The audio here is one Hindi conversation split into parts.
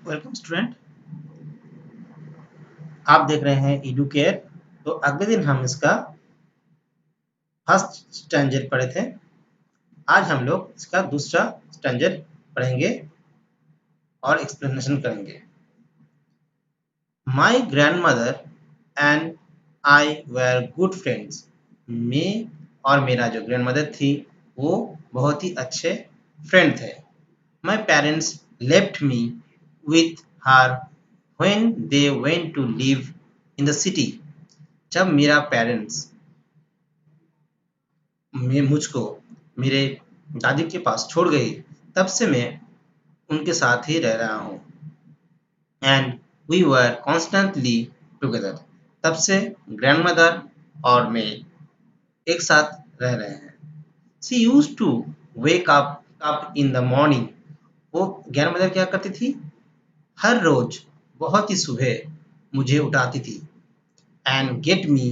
Welcome student. आप देख रहे हैं एडू केयर। तो अगले दिन हम इसका फर्स्ट स्टैंडर्ड पढ़े थे। आज हम लोग इसका दूसरा स्टैंडर्ड पढ़ेंगे और एक्सप्लेनेशन करेंगे। My grandmother and I were good friends. मैं और मेरा जो ग्रैंड मदर थी वो बहुत ही अच्छे फ्रेंड थे। My parents left me with her when they went to live in the city. जब मेरा पेरेंट्स मैं मुझको मेरे दादी के पास छोड़ गई, तब से मैं उनके साथ ही रह रहा हूँ। And we were constantly together. तब से ग्रैंडमदर और मैं एक साथ रह रहे हैं। She use to wake up in the morning. वो ग्रैंडमदर क्या करती थी, हर रोज बहुत ही सुबह मुझे उठाती थी। And get me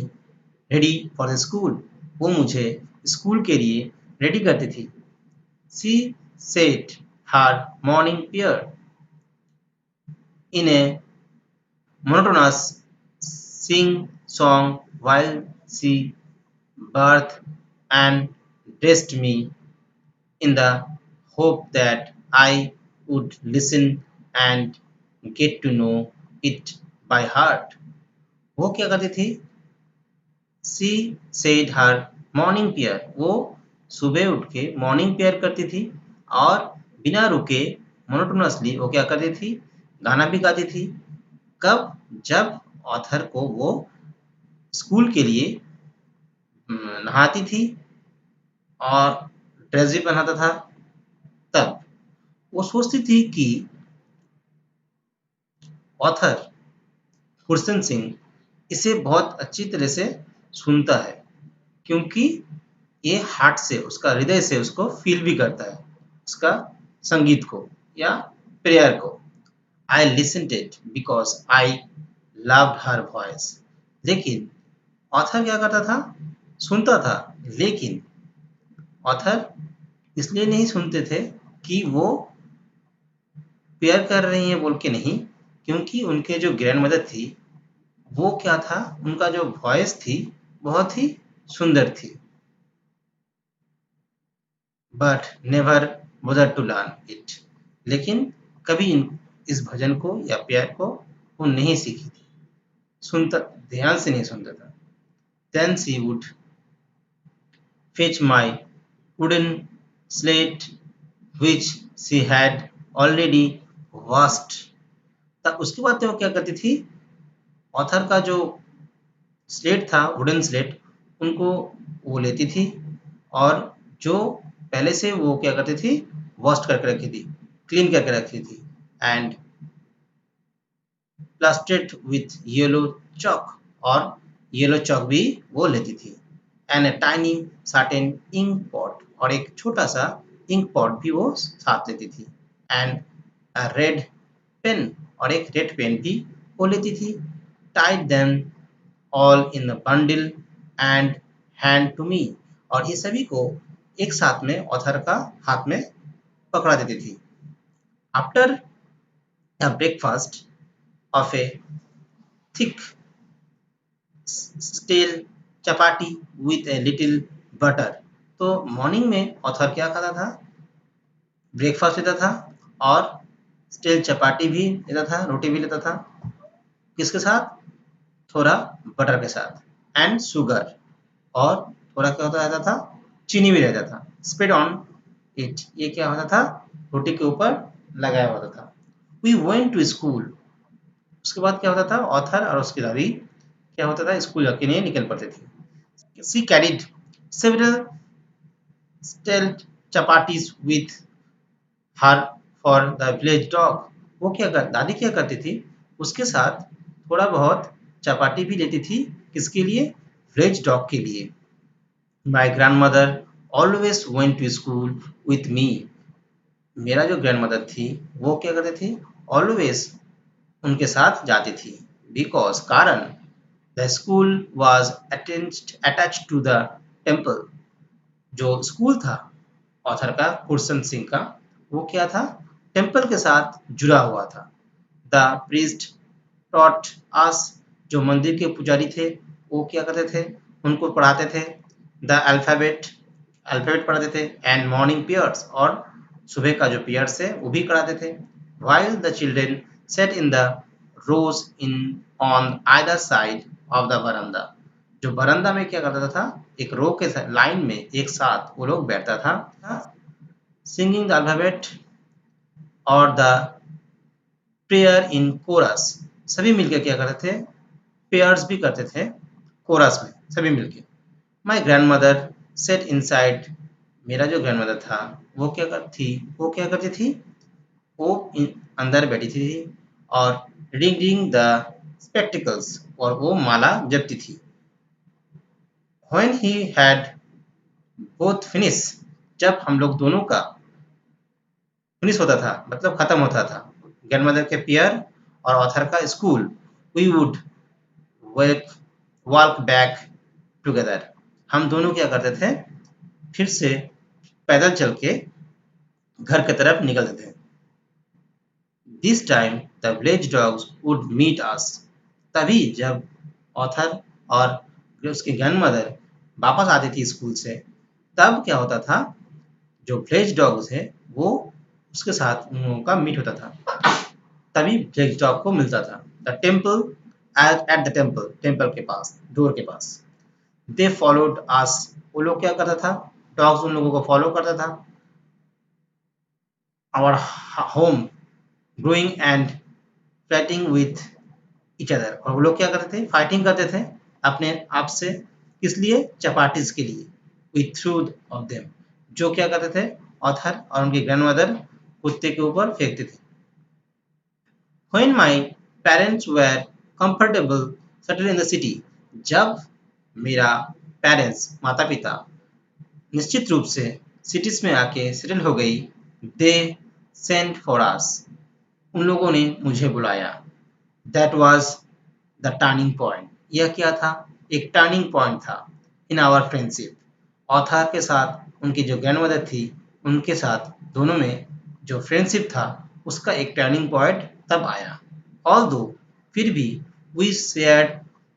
ready for the school. वो मुझे स्कूल के लिए रेडी करती थी। She said her morning prayer in a monotonous sing song while she bathed and dressed me, in the hope that I would listen and get to know it by heart. वो क्या करती थी? She said her morning prayer. वो सुबह उठ के मॉर्निंग प्रेयर करती थी और बिना रुके मोनोटोनसली वो क्या करती थी, गाना भी गाती थी। कब? जब ऑथर को वो स्कूल के लिए नहाती थी और ड्रेस भी पहनाता था, तब वो सोचती थी कि ऑथर गुरसन सिंह इसे बहुत अच्छी तरह से सुनता है, क्योंकि ये हार्ट से, उसका हृदय से उसको फील भी करता है, उसका संगीत को या प्रेयर को। I listened it because I loved her voice. लेकिन ऑथर क्या करता था, सुनता था, लेकिन ऑथर इसलिए नहीं सुनते थे कि वो प्रेयर कर रही हैं बोल के नहीं, क्योंकि उनके जो ग्रैंड मदर थी वो क्या था, उनका जो वॉइस थी बहुत ही सुंदर थी। बट नेवर बदर टू लर्न इट। लेकिन कभी इस भजन को या प्यार को वो नहीं सीखी थी, सुनता, ध्यान से नहीं सुनता था। Then she would fetch my wooden slate which she had already washed. तब उसके बाद तो वो क्या करती थी, ऑथर का जो स्लेट था, वुडन स्लेट, उनको वो लेती थी और जो पहले से वो क्या करती थी, वॉश करके रखी थी, क्लीन करके रखी थी, and plastered with yellow chalk, और येलो चॉक भी वो लेती थी। And a tiny certain ink pot, और एक छोटा सा इंक पॉट भी वो साथ लेती थी। एंड अ रेड पेन, और एक रेड पेन भी वो लेती थी। Tied them all in the bundle and hand to me, और ये सभी को एक साथ में ऑथर का हाथ में पकड़ा देती थी। After a breakfast of a thick stale chapati with a little butter. तो मॉर्निंग में ऑथर क्या खाता था, ब्रेकफास्ट लेता था और स्टेल चपाटी भी लेता था, रोटी भी लेता था, किसके साथ, थोड़ा बटर के साथ, एंड शुगर, और थोड़ा क्या होता रहता था, चीनी भी रहता था, स्प्रेड ऑन इट, ये क्या होता था, रोटी के ऊपर लगाया होता था। We went to school. उसके बाद क्या होता था, ऑथर और उसकी दादी क्या होता था, स्कूल के लिए निकल पड़ते थे। She carried several staled chapatis with her for the village dog। वो क्या कर, दादी क्या करती थी, उसके साथ थोड़ा बहुत चपाटी भी लेती थी, किसके लिए, विलेज डॉग के लिए। My grandmother always went to school with me. मेरा जो ग्रैंड मदर थी वो क्या करती थी, ऑलवेज उनके साथ जाती थी, बिकॉज कारण the school was attached to the temple. जो स्कूल था ऑथर का, कुरसन सिंह का, वो क्या था, टेम्पल के साथ जुड़ा हुआ था। द priest taught us, जो मंदिर के पुजारी थे वो क्या करते थे, उनको पढ़ाते थे। द अल्फाबेट पढ़ाते थे। एंड मॉर्निंग प्रेयर्स, और सुबह का जो प्रेयर्स है वो भी कराते थे। while the children sat in the rows in on either side of the veranda, जो बरंदा में क्या करता था, एक रो के लाइन में एक साथ वो लोग बैठता था। सिंगिंग द अल्फाबेट और द प्रेयर इन कोरस, सभी मिलकर क्या करते थे, प्रेयर्स भी करते थे कोरस में सभी मिलकर। My grand mother said inside, मेरा जो ग्रैंड मदर था वो क्या करती थी, वो अंदर बैठी थी और रिंगिंग द स्पेक्टिकल्स, और वो माला जपती थी। When he had both finish, जब हम लोग दोनों का फिनिश होता था मतलब खत्म होता था, ग्रैंडमदर के पियर और ऑथर का school, we would walk back together, हम दोनों क्या करते थे, फिर से पैदल चल के घर की तरफ निकलते थे। This time the village dogs would meet us, तभी जब ऑथर और उसकी ग्रैंडमदर वापस आती थी स्कूल से, तब क्या होता था, जो विलेज डॉग्स है वो उसके साथ उन लोगों का मीट होता था, तभी विलेज डॉग को मिलता था। The temple, at the temple के पास, डोर के पास। दे फॉलोड अस, वो लोग क्या करता था, डॉग्स उन लोगों को फॉलो करता था। Our home growing and fighting with each other, और वो लोग क्या करते थे, फाइटिंग करते थे अपने आप से, किस लिए, चपाटीज के लिए। वी थ्रू ऑफ देम, जो क्या करते थे, ऑथर और उनके ग्रैंडमदर कुत्ते के ऊपर फेंकते थे। When my parents were comfortable settled in the city, जब मेरा पेरेंट्स माता पिता निश्चित रूप से सिटीज में आके सेटल हो गई, दे सेंट फॉर अस, उन लोगों ने मुझे बुलाया। That was the turning point, यह क्या था, एक टर्निंग पॉइंट था इन आवर फ्रेंडशिप। ऑथर के साथ उनकी जो ग्रैंडमदर थी उनके साथ दोनों में जो फ्रेंडशिप था उसका एक टर्निंग पॉइंट तब आया। ऑल्दो, फिर भी, we shared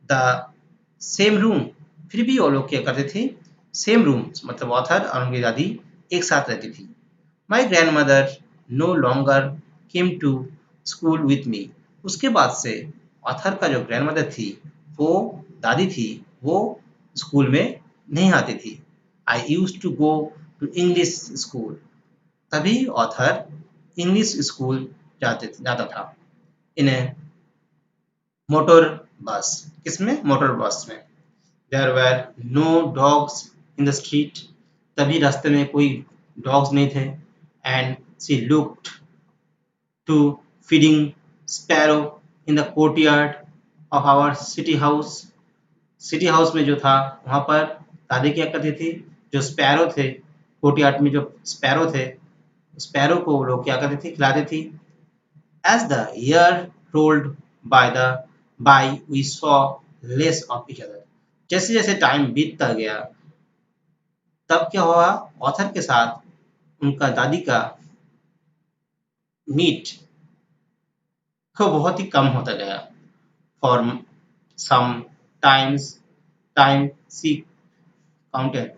the same room, फिर भी वो लोग क्या करते थे, सेम रूम मतलब ऑथर और उनकी दादी एक साथ रहती थी। My grandmother no longer came to school with me, उसके बाद से ऑथर का जो ग्रैंड मदर थी, वो दादी थी, वो स्कूल में नहीं आती थी। I used to go to English school, तभी ऑथर इंग्लिश स्कूल जाता था। इन ए मोटर बस, किसमें, मोटर बस में। There were no dogs in the street, तभी रास्ते में कोई डॉग्स नहीं थे। And she looked to feeding sparrows in the courtyard of our city house, city house में जो था वहाँ पर दादी क्या करती थी, जो स्पैरो थे कोर्टयार्ड में, जो स्पैरो थे, स्पैरो को लोग क्या करती थी, खिलाती थी। As the year rolled by, we saw less of each other. जैसे जैसे टाइम बीतता गया, तब क्या हुआ, ऑथर के साथ उनका दादी का मीट को बहुत ही कम होता गया। For some times time she counted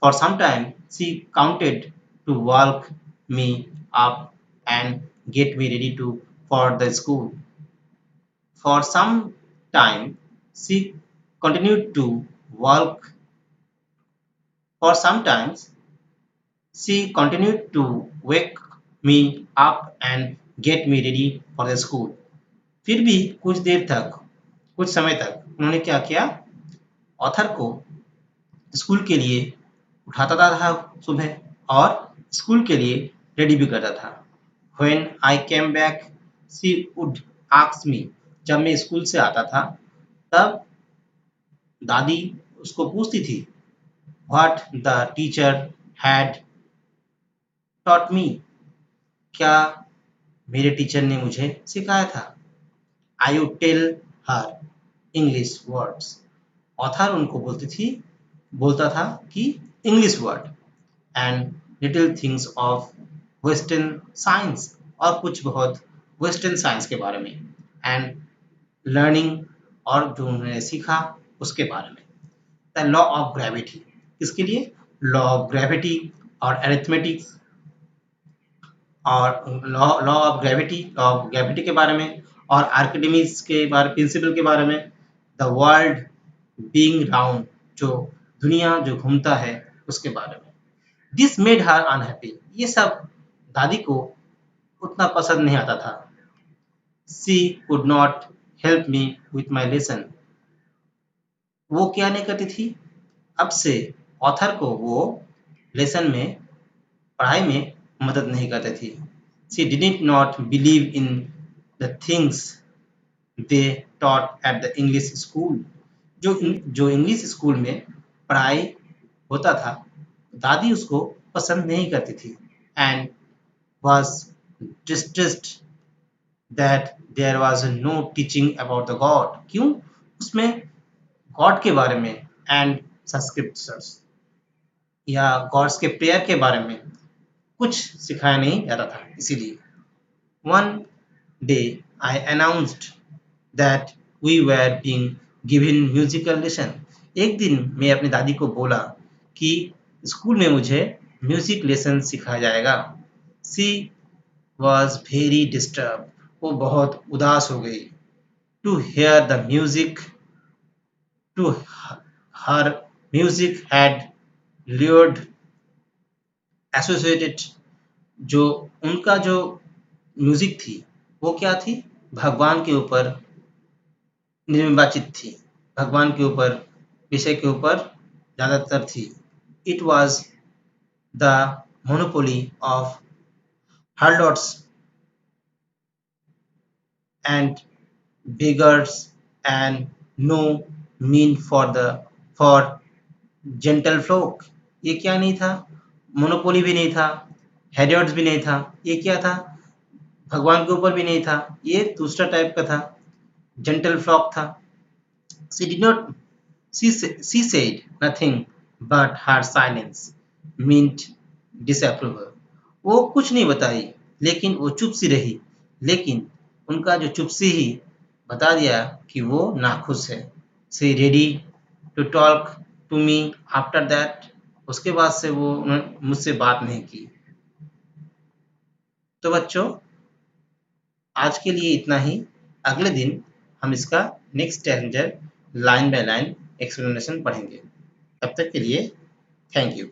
for some time she counted to walk me up and get me ready to for the school. For some time, she continued to walk. For some times, she continued to wake me up and get me ready for the school. फिर भी कुछ देर तक, कुछ समय तक उन्होंने क्या किया, ऑथर को स्कूल के लिए उठाता था सुबह और स्कूल के लिए रेडी भी करता था। When I came back, she would ask me, जब मैं स्कूल से आता था तब दादी उसको पूछती थी, what the teacher had taught me, क्या मेरे टीचर ने मुझे सिखाया था। I would tell her English words, author उनको बोलता था कि English word and little things of western science, और कुछ बहुत वेस्टर्न साइंस के बारे में एंड लर्निंग, और जो उन्होंने सीखा उसके बारे में। द लॉ ऑफ ग्रेविटी, किसके लिए? लॉ ऑफ ग्रेविटी और अरिथमेटिक्स, और लॉ ऑफ ग्रेविटी के बारे में, और आर्किमिडीज के बारे, प्रिंसिपल के बारे में, द वर्ल्ड बीइंग राउंड, जो दुनिया जो घूमता है उसके बारे में। दिस मेड हर अनहैप्पी, ये सब दादी को उतना पसंद नहीं आता था। She could not help me with my lesson, वो क्या नहीं करती थी, अब से ऑथर को वो लेसन में, पढ़ाई में मदद नहीं करती थी। She did not believe in the things they taught at the English school, जो इंग्लिश स्कूल में पढ़ाई होता था, दादी उसको पसंद नहीं करती थी। And was distressed that there was no teaching about the God, क्यों? उसमें गॉड के बारे में एंड सब्सक्रिप्शंस या गॉड्स के प्रेयर के बारे में कुछ सिखाया नहीं जाता था, इसीलिए। One day I announced that we were being given musical lesson, एक दिन मैं अपनी दादी को बोला कि स्कूल में मुझे म्यूजिक लेसन सिखाया जाएगा। सी वॉज वेरी डिस्टर्ब, वो बहुत उदास हो गई। To hear the music, to her music had lured associated, जो उनका जो म्यूजिक थी वो क्या थी, भगवान के ऊपर निर्वाचित थी, भगवान के ऊपर, विषय के ऊपर ज़्यादातर थी। It was the monopoly of harlots and beggars and no mean for gentle folk, ये क्या नहीं था? मोनोपोली भी नहीं था, हेरियड्स भी नहीं था, ये क्या था? भगवान के ऊपर भी नहीं था, ये दूसरा टाइप का था, जेंटल फ्लॉक था। She did not she said nothing, but her silence meant disapproval. वो कुछ नहीं बताई, लेकिन वो चुप सी रही, लेकिन उनका जो चुप सी ही बता दिया कि वो नाखुश है। She ready to talk to me after that, उसके बाद से वो मुझसे बात नहीं की। तो बच्चों, आज के लिए इतना ही। अगले दिन हम इसका next standard line by line explanation पढ़ेंगे। तब तक के लिए थैंक यू।